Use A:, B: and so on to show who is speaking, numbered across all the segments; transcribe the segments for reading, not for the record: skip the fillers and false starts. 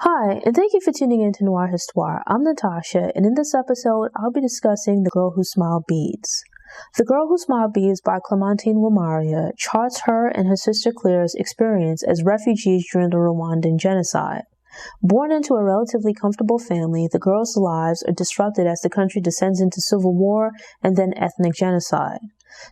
A: Hi, and thank you for tuning in to Noire Histoire. I'm Natasha, and in this episode, I'll be discussing The Girl Who Smiled Beads. The Girl Who Smiled Beads by Clemantine Wamariya charts her and her sister Claire's experience as refugees during the Rwandan genocide. Born into a relatively comfortable family, the girls' lives are disrupted as the country descends into civil war and then ethnic genocide.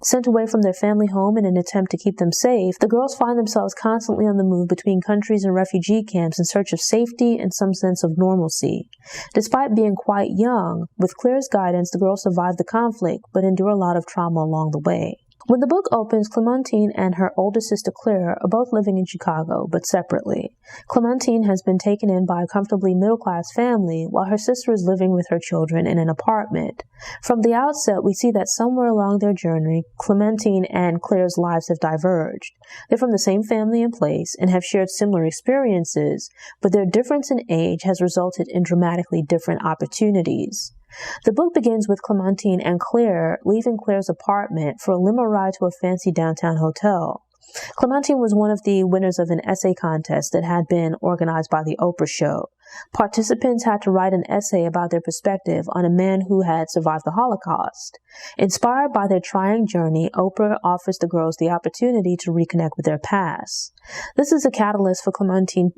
A: Sent away from their family home in an attempt to keep them safe, the girls find themselves constantly on the move between countries and refugee camps in search of safety and some sense of normalcy. Despite being quite young, with Claire's guidance, the girls survive the conflict, but endure a lot of trauma along the way. When the book opens, Clemantine and her older sister Claire are both living in Chicago, but separately. Clemantine has been taken in by a comfortably middle-class family, while her sister is living with her children in an apartment. From the outset, we see that somewhere along their journey, Clemantine and Claire's lives have diverged. They're from the same family and place and have shared similar experiences, but their difference in age has resulted in dramatically different opportunities. The book begins with Clemantine and Claire leaving Claire's apartment for a limo ride to a fancy downtown hotel. Clemantine was one of the winners of an essay contest that had been organized by the Oprah show. Participants had to write an essay about their perspective on a man who had survived the Holocaust. Inspired by their trying journey, Oprah offers the girls the opportunity to reconnect with their past. This is a catalyst for Clemantine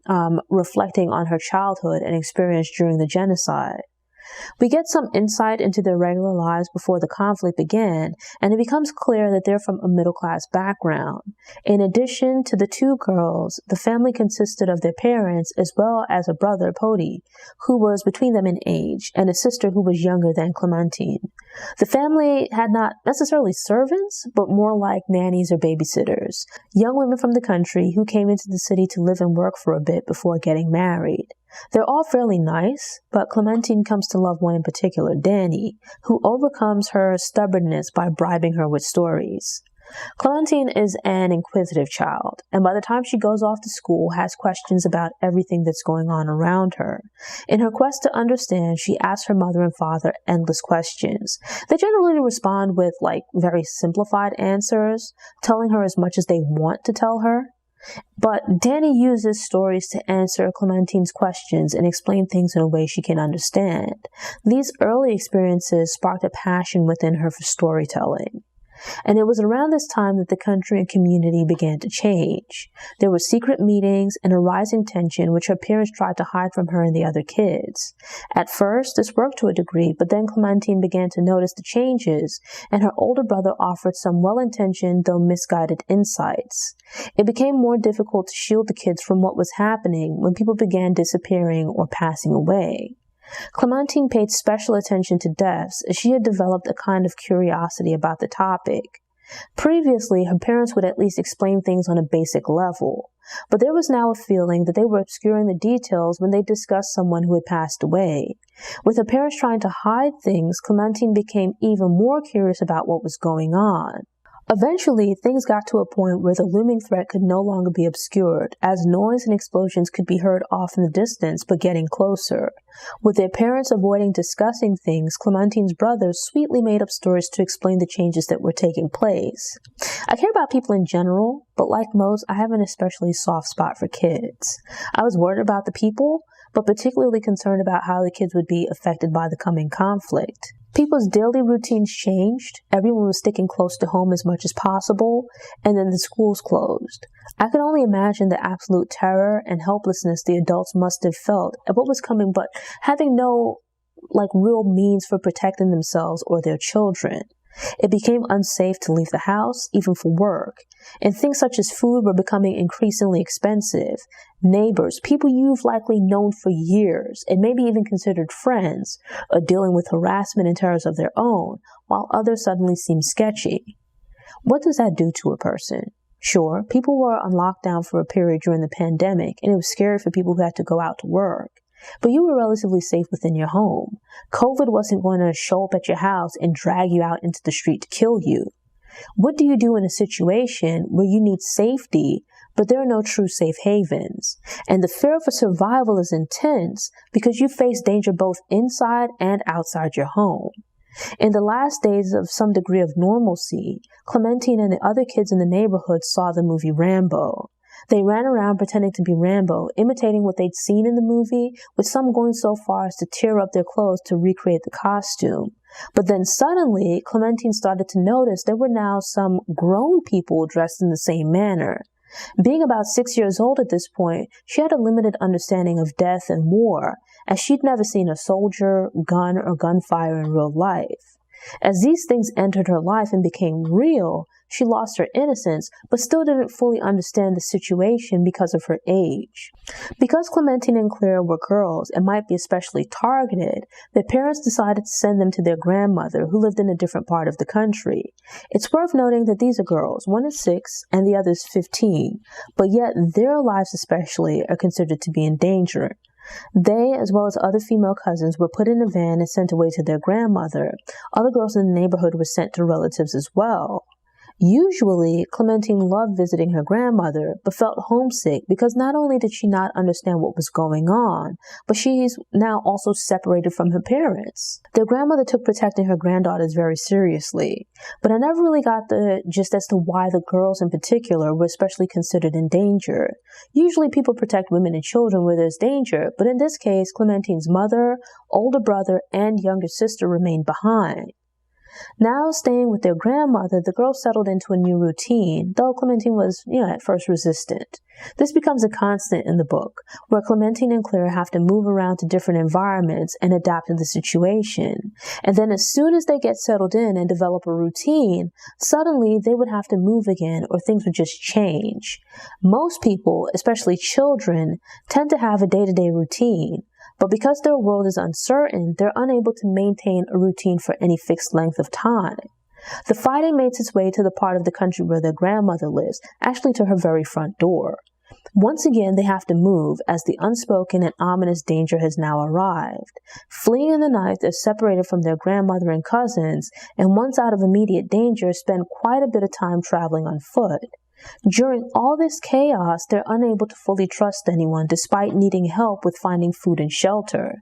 A: reflecting on her childhood and experience during the genocide. We get some insight into their regular lives before the conflict began, and it becomes clear that they're from a middle-class background. In addition to the two girls, the family consisted of their parents as well as a brother, Pody, who was between them in age, and a sister who was younger than Clemantine. The family had not necessarily servants, but more like nannies or babysitters, young women from the country who came into the city to live and work for a bit before getting married. They're all fairly nice, but Clemantine comes to love one in particular, Danny, who overcomes her stubbornness by bribing her with stories. Clemantine is an inquisitive child, and by the time she goes off to school, has questions about everything that's going on around her. In her quest to understand, she asks her mother and father endless questions. They generally respond with, very simplified answers, telling her as much as they want to tell her. But Danny uses stories to answer Clemantine's questions and explain things in a way she can understand. These early experiences sparked a passion within her for storytelling. And it was around this time that the country and community began to change. There were secret meetings and a rising tension which her parents tried to hide from her and the other kids. At first, this worked to a degree, but then Clemantine began to notice the changes, and her older brother offered some well-intentioned, though misguided insights. It became more difficult to shield the kids from what was happening when people began disappearing or passing away. Clemantine paid special attention to deaths as she had developed a kind of curiosity about the topic. Previously, her parents would at least explain things on a basic level, but there was now a feeling that they were obscuring the details when they discussed someone who had passed away. With her parents trying to hide things, Clemantine became even more curious about what was going on. Eventually, things got to a point where the looming threat could no longer be obscured, as noise and explosions could be heard off in the distance but getting closer. With their parents avoiding discussing things, Clemantine's brothers sweetly made up stories to explain the changes that were taking place. I care about people in general, but like most, I have an especially soft spot for kids. I was worried about the people, but particularly concerned about how the kids would be affected by the coming conflict. People's daily routines changed, everyone was sticking close to home as much as possible, and then the schools closed. I could only imagine the absolute terror and helplessness the adults must have felt at what was coming, but having no, real means for protecting themselves or their children. It became unsafe to leave the house, even for work, and things such as food were becoming increasingly expensive. Neighbors, people you've likely known for years, and maybe even considered friends, are dealing with harassment and terrors of their own, while others suddenly seem sketchy. What does that do to a person? Sure, people were on lockdown for a period during the pandemic, and it was scary for people who had to go out to work. But you were relatively safe within your home. COVID wasn't going to show up at your house and drag you out into the street to kill you. What do you do in a situation where you need safety, but there are no true safe havens? And the fear for survival is intense because you face danger both inside and outside your home. In the last days of some degree of normalcy, Clemantine and the other kids in the neighborhood saw the movie Rambo. They ran around pretending to be Rambo, imitating what they'd seen in the movie, with some going so far as to tear up their clothes to recreate the costume. But then suddenly, Clemantine started to notice there were now some grown people dressed in the same manner. Being about 6 years old at this point, she had a limited understanding of death and war, as she'd never seen a soldier, gun, or gunfire in real life. As these things entered her life and became real, she lost her innocence, but still didn't fully understand the situation because of her age. Because Clemantine and Claire were girls and might be especially targeted, their parents decided to send them to their grandmother, who lived in a different part of the country. It's worth noting that these are girls. One is 6 and the other is 15, but yet their lives especially are considered to be in danger. They, as well as other female cousins, were put in a van and sent away to their grandmother. Other girls in the neighborhood were sent to relatives as well. Usually, Clemantine loved visiting her grandmother, but felt homesick because not only did she not understand what was going on, but she's now also separated from her parents. Their grandmother took protecting her granddaughters very seriously, but I never really got the gist as to why the girls in particular were especially considered in danger. Usually people protect women and children where there's danger, but in this case, Clemantine's mother, older brother, and younger sister remained behind. Now, staying with their grandmother, the girls settled into a new routine, though Clemantine was, at first resistant. This becomes a constant in the book, where Clemantine and Claire have to move around to different environments and adapt to the situation. And then as soon as they get settled in and develop a routine, suddenly they would have to move again or things would just change. Most people, especially children, tend to have a day-to-day routine. But because their world is uncertain, they're unable to maintain a routine for any fixed length of time. The fighting makes its way to the part of the country where their grandmother lives, actually to her very front door. Once again, they have to move as the unspoken and ominous danger has now arrived. Fleeing in the night, they're separated from their grandmother and cousins, and once out of immediate danger, spend quite a bit of time traveling on foot. During all this chaos, they're unable to fully trust anyone despite needing help with finding food and shelter.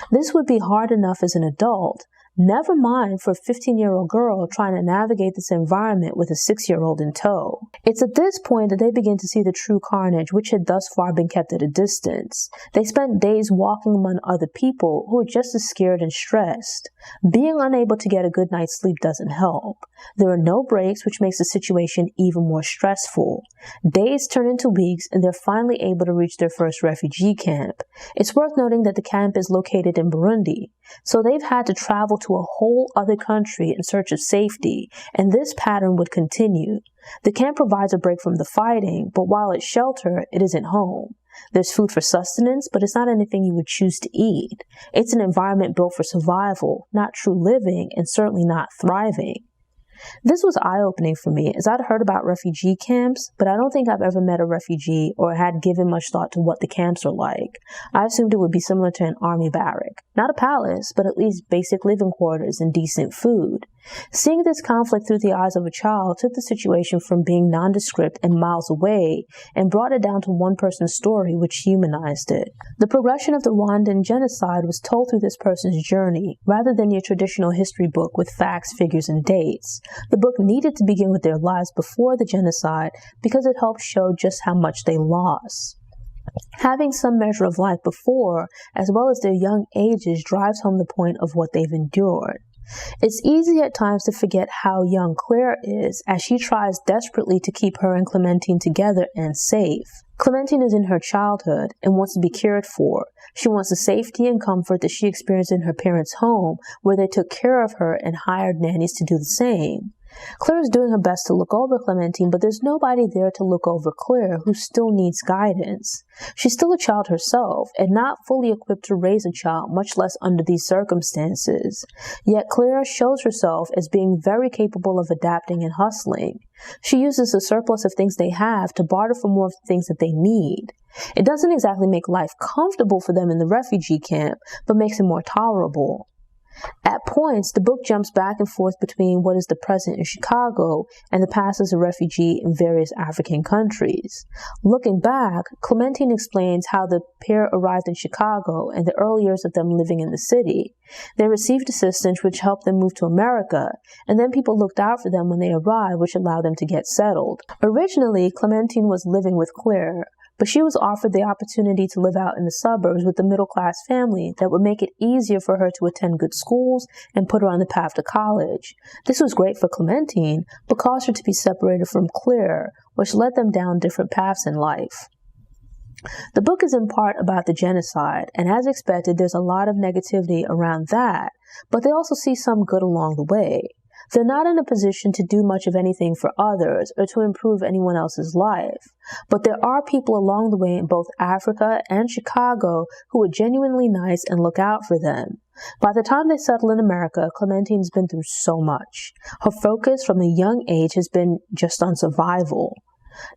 A: This would be hard enough as an adult, never mind for a 15-year-old girl trying to navigate this environment with a 6-year-old in tow. It's at this point that they begin to see the true carnage, which had thus far been kept at a distance. They spent days walking among other people who were just as scared and stressed. Being unable to get a good night's sleep doesn't help. There are no breaks, which makes the situation even more stressful. Days turn into weeks, and they're finally able to reach their first refugee camp. It's worth noting that the camp is located in Burundi, so they've had to travel to a whole other country in search of safety, and this pattern would continue. The camp provides a break from the fighting, but while it's shelter, it isn't home. There's food for sustenance, but it's not anything you would choose to eat. It's an environment built for survival, not true living, and certainly not thriving. This was eye-opening for me, as I'd heard about refugee camps, but I don't think I've ever met a refugee or had given much thought to what the camps are like. I assumed it would be similar to an army barrack. Not a palace, but at least basic living quarters and decent food. Seeing this conflict through the eyes of a child took the situation from being nondescript and miles away and brought it down to one person's story, which humanized it. The progression of the Rwandan genocide was told through this person's journey, rather than your traditional history book with facts, figures, and dates. The book needed to begin with their lives before the genocide because it helped show just how much they lost. Having some measure of life before, as well as their young ages, drives home the point of what they've endured. It's easy at times to forget how young Claire is as she tries desperately to keep her and Clemantine together and safe. Clemantine is in her childhood and wants to be cared for. She wants the safety and comfort that she experienced in her parents' home, where they took care of her and hired nannies to do the same. Claire is doing her best to look over Clemantine, but there's nobody there to look over Claire, who still needs guidance. She's still a child herself, and not fully equipped to raise a child, much less under these circumstances. Yet Claire shows herself as being very capable of adapting and hustling. She uses the surplus of things they have to barter for more of the things that they need. It doesn't exactly make life comfortable for them in the refugee camp, but makes it more tolerable. At points, the book jumps back and forth between what is the present in Chicago and the past as a refugee in various African countries. Looking back, Clemantine explains how the pair arrived in Chicago and the early years of them living in the city. They received assistance which helped them move to America, and then people looked out for them when they arrived, which allowed them to get settled. Originally, Clemantine was living with Claire, but she was offered the opportunity to live out in the suburbs with a middle-class family that would make it easier for her to attend good schools and put her on the path to college. This was great for Clemantine, but caused her to be separated from Claire, which led them down different paths in life. The book is in part about the genocide, and as expected, there's a lot of negativity around that, but they also see some good along the way. They're not in a position to do much of anything for others or to improve anyone else's life, but there are people along the way in both Africa and Chicago who are genuinely nice and look out for them. By the time they settle in America, Clemantine's been through so much. Her focus from a young age has been just on survival.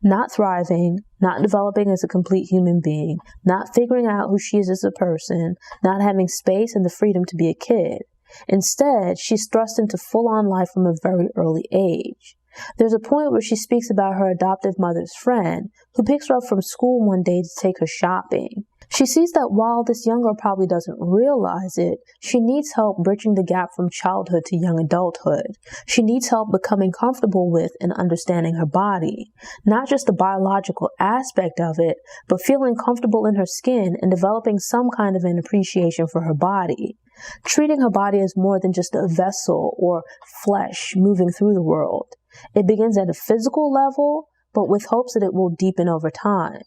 A: Not thriving, not developing as a complete human being, not figuring out who she is as a person, not having space and the freedom to be a kid. Instead, she's thrust into full-on life from a very early age. There's a point where she speaks about her adoptive mother's friend, who picks her up from school one day to take her shopping. She sees that while this young girl probably doesn't realize it, she needs help bridging the gap from childhood to young adulthood. She needs help becoming comfortable with and understanding her body. Not just the biological aspect of it, but feeling comfortable in her skin and developing some kind of an appreciation for her body. Treating her body as more than just a vessel or flesh moving through the world. It begins at a physical level, but with hopes that it will deepen over time.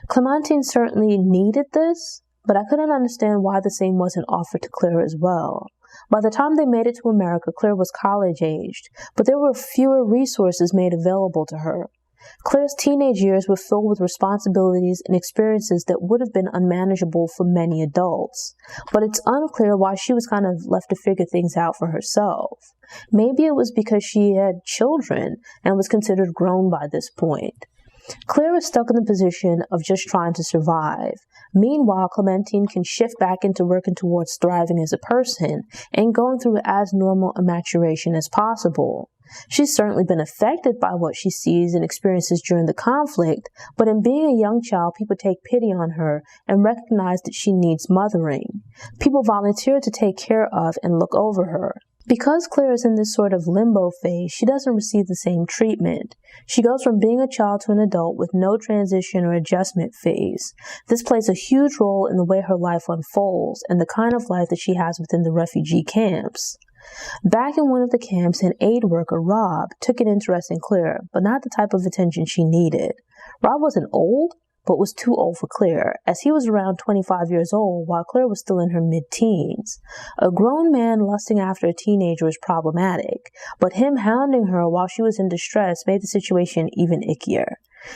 A: Clemantine certainly needed this, but I couldn't understand why the same wasn't offered to Claire as well. By the time they made it to America, Claire was college-aged, but there were fewer resources made available to her. Claire's teenage years were filled with responsibilities and experiences that would have been unmanageable for many adults. But it's unclear why she was kind of left to figure things out for herself. Maybe it was because she had children and was considered grown by this point. Claire is stuck in the position of just trying to survive. Meanwhile, Clemantine can shift back into working towards thriving as a person and going through as normal a maturation as possible. She's certainly been affected by what she sees and experiences during the conflict, but in being a young child, people take pity on her and recognize that she needs mothering. People volunteer to take care of and look over her. Because Claire is in this sort of limbo phase, she doesn't receive the same treatment. She goes from being a child to an adult with no transition or adjustment phase. This plays a huge role in the way her life unfolds and the kind of life that she has within the refugee camps. Back in one of the camps, an aid worker, Rob, took an interest in Claire, but not the type of attention she needed. Rob wasn't old, but was too old for Claire, as he was around 25 years old while Claire was still in her mid-teens. A grown man lusting after a teenager was problematic, but him hounding her while she was in distress made the situation even ickier.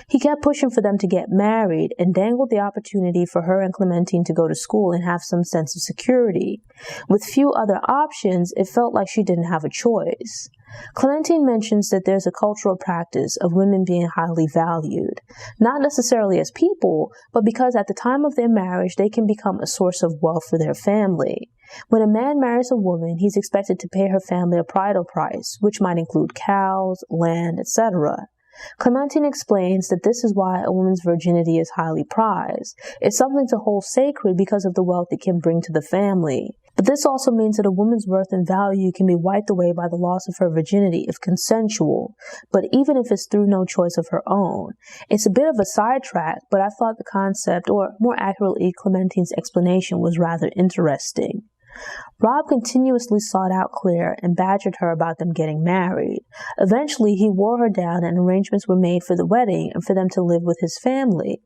A: He kept pushing for them to get married and dangled the opportunity for her and Clemantine to go to school and have some sense of security. With few other options, it felt like she didn't have a choice. Clemantine mentions that there's a cultural practice of women being highly valued, not necessarily as people, but because at the time of their marriage, they can become a source of wealth for their family. When a man marries a woman, he's expected to pay her family a bridal price, which might include cows, land, etc. Clemantine explains that this is why a woman's virginity is highly prized. It's something to hold sacred because of the wealth it can bring to the family. But this also means that a woman's worth and value can be wiped away by the loss of her virginity if consensual, but even if it's through no choice of her own. It's a bit of a sidetrack, but I thought the concept, or more accurately, Clementine's explanation, was rather interesting. Rob continuously sought out Claire and badgered her about them getting married. Eventually, he wore her down and arrangements were made for the wedding and for them to live with his family.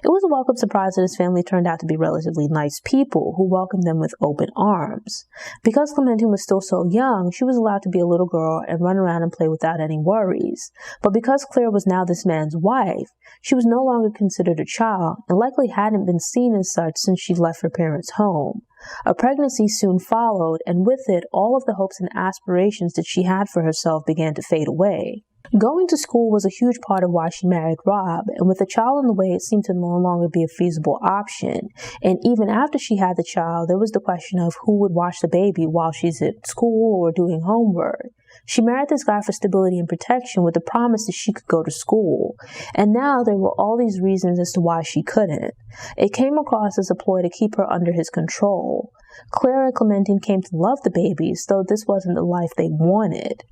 A: It was a welcome surprise that his family turned out to be relatively nice people who welcomed them with open arms. Because Clemantine was still so young, she was allowed to be a little girl and run around and play without any worries. But because Claire was now this man's wife, she was no longer considered a child and likely hadn't been seen as such since she left her parents' home. A pregnancy soon followed, and with it, all of the hopes and aspirations that she had for herself began to fade away. Going to school was a huge part of why she married Rob, and with a child in the way, it seemed to no longer be a feasible option. And even after she had the child, there was the question of who would watch the baby while she's at school or doing homework. She married this guy for stability and protection with the promise that she could go to school. And now there were all these reasons as to why she couldn't. It came across as a ploy to keep her under his control. Claire and Clemantine came to love the babies, though this wasn't the life they wanted.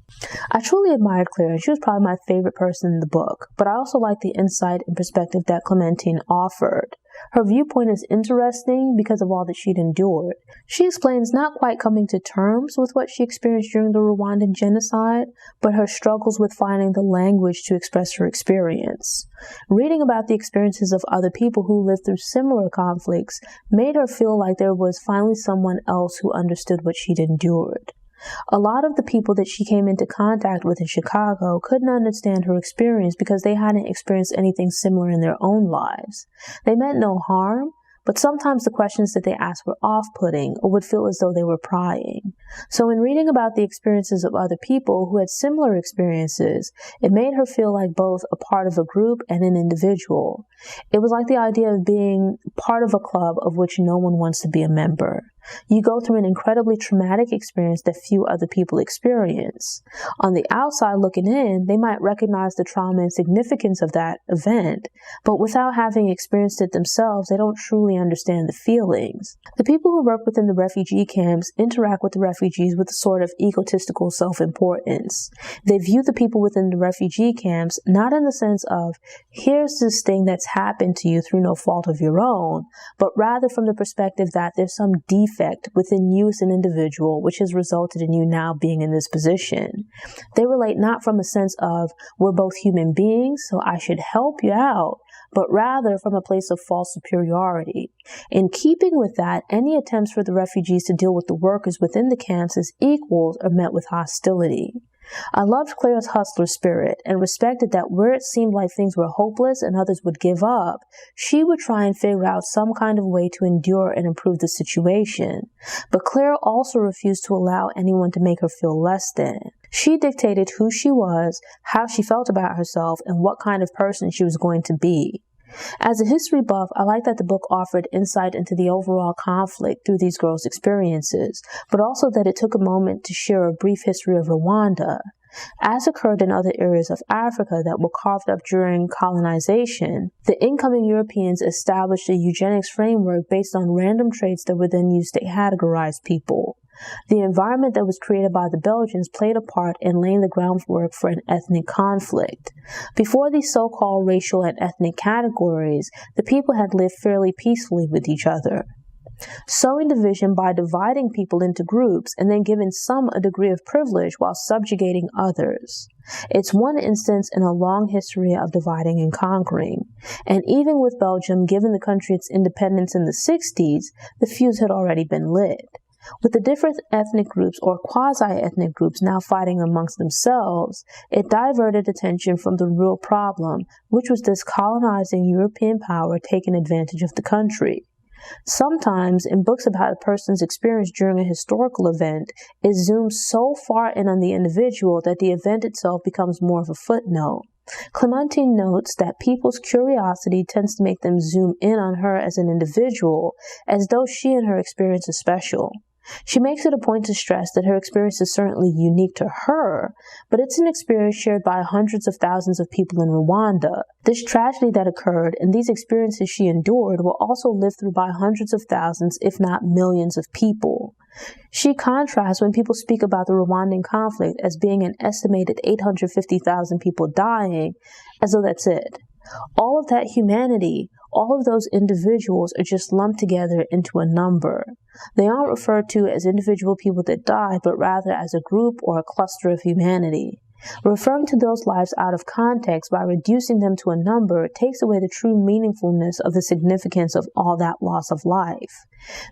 A: I truly admired Claire, and she was probably my favorite person in the book, but I also liked the insight and perspective that Clemantine offered. Her viewpoint is interesting because of all that she'd endured. She explains not quite coming to terms with what she experienced during the Rwandan genocide, but her struggles with finding the language to express her experience. Reading about the experiences of other people who lived through similar conflicts made her feel like there was finally someone else who understood what she'd endured. A lot of the people that she came into contact with in Chicago couldn't understand her experience because they hadn't experienced anything similar in their own lives. They meant no harm, but sometimes the questions that they asked were off-putting or would feel as though they were prying. So in reading about the experiences of other people who had similar experiences, it made her feel like both a part of a group and an individual. It was like the idea of being part of a club of which no one wants to be a member. You go through an incredibly traumatic experience that few other people experience. On the outside looking in, they might recognize the trauma and significance of that event, but without having experienced it themselves, they don't truly understand the feelings. The people who work within the refugee camps interact with the refugees with a sort of egotistical self-importance. They view the people within the refugee camps not in the sense of, here's this thing that's happened to you through no fault of your own, but rather from the perspective that there's some defect within you as an individual which has resulted in you now being in this position. They relate not from a sense of, we're both human beings, so I should help you out, but rather from a place of false superiority. In keeping with that, any attempts for the refugees to deal with the workers within the camps as equals are met with hostility. I loved Claire's hustler spirit and respected that where it seemed like things were hopeless and others would give up, she would try and figure out some kind of way to endure and improve the situation. But Claire also refused to allow anyone to make her feel less than. She dictated who she was, how she felt about herself, and what kind of person she was going to be. As a history buff, I like that the book offered insight into the overall conflict through these girls' experiences, but also that it took a moment to share a brief history of Rwanda. As occurred in other areas of Africa that were carved up during colonization, the incoming Europeans established a eugenics framework based on random traits that were then used to categorize people. The environment that was created by the Belgians played a part in laying the groundwork for an ethnic conflict. Before these so-called racial and ethnic categories, the people had lived fairly peacefully with each other. Sowing division by dividing people into groups and then giving some a degree of privilege while subjugating others. It's one instance in a long history of dividing and conquering. And even with Belgium giving the country its independence in the 60s, the fuse had already been lit. With the different ethnic groups or quasi-ethnic groups now fighting amongst themselves, it diverted attention from the real problem, which was this colonizing European power taking advantage of the country. Sometimes, in books about a person's experience during a historical event, it zooms so far in on the individual that the event itself becomes more of a footnote. Clemantine notes that people's curiosity tends to make them zoom in on her as an individual, as though she and her experience is special. She makes it a point to stress that her experience is certainly unique to her, but it's an experience shared by hundreds of thousands of people in Rwanda. This tragedy that occurred and these experiences she endured were also lived through by hundreds of thousands, if not millions of people. She contrasts when people speak about the Rwandan conflict as being an estimated 850,000 people dying, as though that's it. All of that humanity, all of those individuals are just lumped together into a number. They aren't referred to as individual people that died, but rather as a group or a cluster of humanity. Referring to those lives out of context by reducing them to a number takes away the true meaningfulness of the significance of all that loss of life.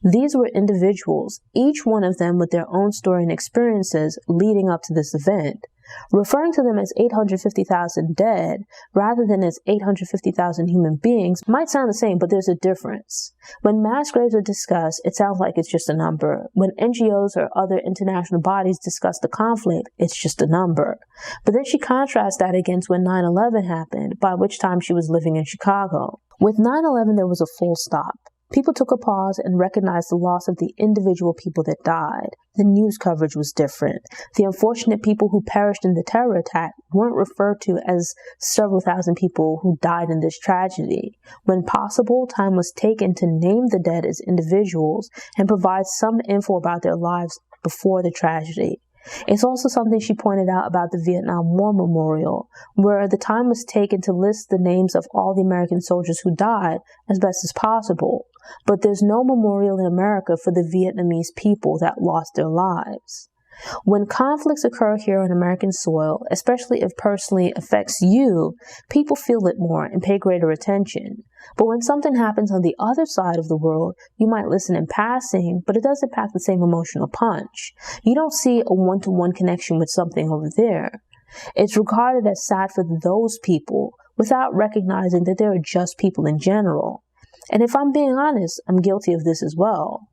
A: These were individuals, each one of them with their own story and experiences leading up to this event. Referring to them as 850,000 dead rather than as 850,000 human beings might sound the same, but there's a difference. When mass graves are discussed, it sounds like it's just a number. When NGOs or other international bodies discuss the conflict, it's just a number. But then she contrasts that against when 9/11 happened, by which time she was living in Chicago. With 9/11, there was a full stop. People took a pause and recognized the loss of the individual people that died. The news coverage was different. The unfortunate people who perished in the terror attack weren't referred to as several thousand people who died in this tragedy. When possible, time was taken to name the dead as individuals and provide some info about their lives before the tragedy. It's also something she pointed out about the Vietnam War Memorial, where the time was taken to list the names of all the American soldiers who died as best as possible. But there's no memorial in America for the Vietnamese people that lost their lives. When conflicts occur here on American soil, especially if personally affects you, people feel it more and pay greater attention. But when something happens on the other side of the world, you might listen in passing, but it doesn't pack the same emotional punch. You don't see a one-to-one connection with something over there. It's regarded as sad for those people without recognizing that they are just people in general. And if I'm being honest, I'm guilty of this as well.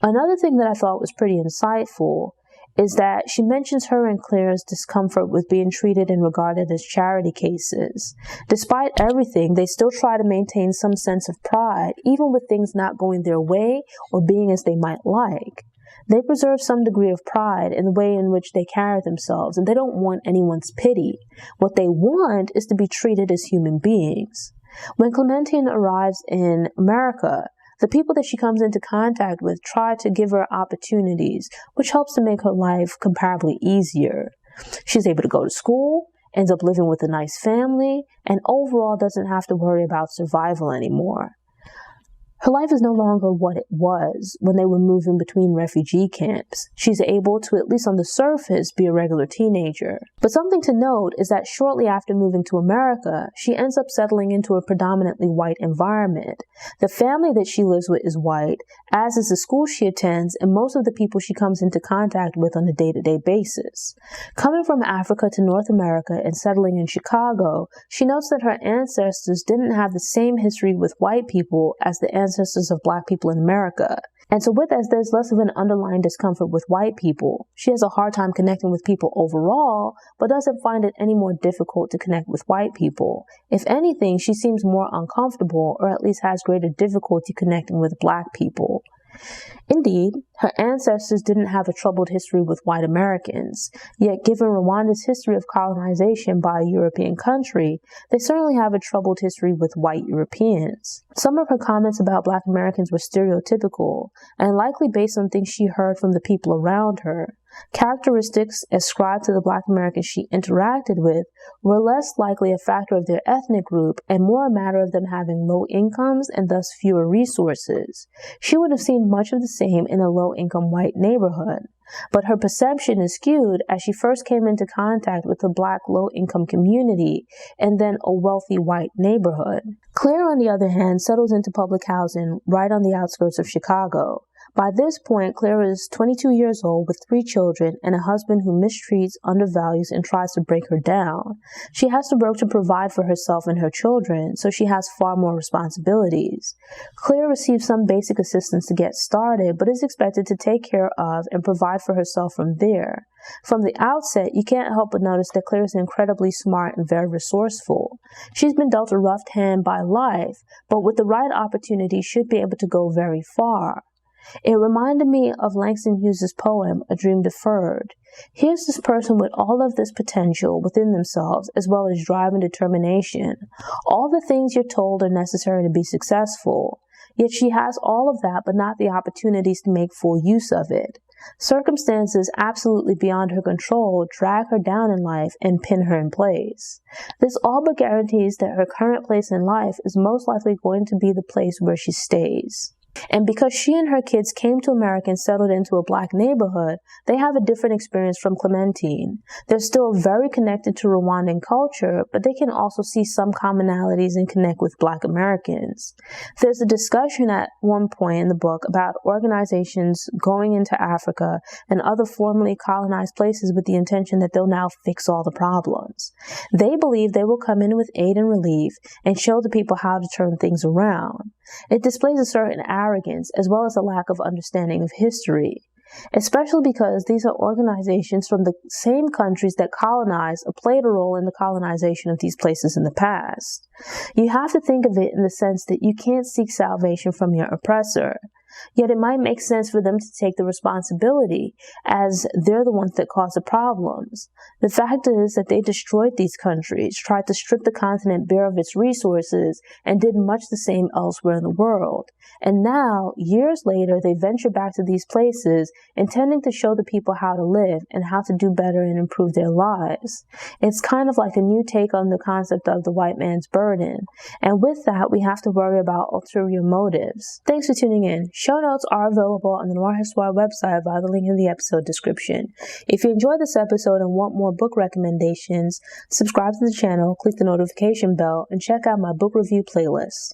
A: Another thing that I thought was pretty insightful is that she mentions her and Claire's discomfort with being treated and regarded as charity cases. Despite everything, they still try to maintain some sense of pride, even with things not going their way or being as they might like. They preserve some degree of pride in the way in which they carry themselves, and they don't want anyone's pity. What they want is to be treated as human beings. When Clemantine arrives in America, the people that she comes into contact with try to give her opportunities, which helps to make her life comparably easier. She's able to go to school, ends up living with a nice family, and overall doesn't have to worry about survival anymore. Her life is no longer what it was when they were moving between refugee camps. She's able to, at least on the surface, be a regular teenager. But something to note is that shortly after moving to America, she ends up settling into a predominantly white environment. The family that she lives with is white, as is the school she attends, and most of the people she comes into contact with on a day-to-day basis. Coming from Africa to North America and settling in Chicago, she notes that her ancestors didn't have the same history with white people as the ancestors of Black people in America. And so with as there's less of an underlying discomfort with white people, she has a hard time connecting with people overall, but doesn't find it any more difficult to connect with white people. If anything, she seems more uncomfortable, or at least has greater difficulty connecting with Black people. Indeed, her ancestors didn't have a troubled history with white Americans, yet given Rwanda's history of colonization by a European country, they certainly have a troubled history with white Europeans. Some of her comments about Black Americans were stereotypical, and likely based on things she heard from the people around her. Characteristics ascribed to the Black Americans she interacted with were less likely a factor of their ethnic group and more a matter of them having low incomes and thus fewer resources. She would have seen much of the same in a low-income white neighborhood, but her perception is skewed as she first came into contact with the Black low-income community and then a wealthy white neighborhood. Claire, on the other hand, settles into public housing right on the outskirts of Chicago. By this point, Claire is 22 years old with 3 children and a husband who mistreats, undervalues, and tries to break her down. She has to work to provide for herself and her children, so she has far more responsibilities. Claire receives some basic assistance to get started, but is expected to take care of and provide for herself from there. From the outset, you can't help but notice that Claire is incredibly smart and very resourceful. She's been dealt a rough hand by life, but with the right opportunity should be able to go very far. It reminded me of Langston Hughes' poem, A Dream Deferred. Here's this person with all of this potential within themselves, as well as drive and determination. All the things you're told are necessary to be successful. Yet she has all of that, but not the opportunities to make full use of it. Circumstances absolutely beyond her control drag her down in life and pin her in place. This all but guarantees that her current place in life is most likely going to be the place where she stays. And because she and her kids came to America and settled into a black neighborhood, they have a different experience from Clemantine. They're still very connected to Rwandan culture, but they can also see some commonalities and connect with black Americans. There's a discussion at one point in the book about organizations going into Africa and other formerly colonized places with the intention that they'll now fix all the problems. They believe they will come in with aid and relief and show the people how to turn things around. It displays a certain arrogance as well as a lack of understanding of history, especially because these are organizations from the same countries that colonized or played a role in the colonization of these places in the past. You have to think of it in the sense that you can't seek salvation from your oppressor. Yet it might make sense for them to take the responsibility, as they're the ones that caused the problems. The fact is that they destroyed these countries, tried to strip the continent bare of its resources, and did much the same elsewhere in the world. And now, years later, they venture back to these places, intending to show the people how to live and how to do better and improve their lives. It's kind of like a new take on the concept of the white man's burden. And with that, we have to worry about ulterior motives. Thanks for tuning in. Show notes are available on the Noire Histoire website via the link in the episode description. If you enjoyed this episode and want more book recommendations, subscribe to the channel, click the notification bell, and check out my book review playlist.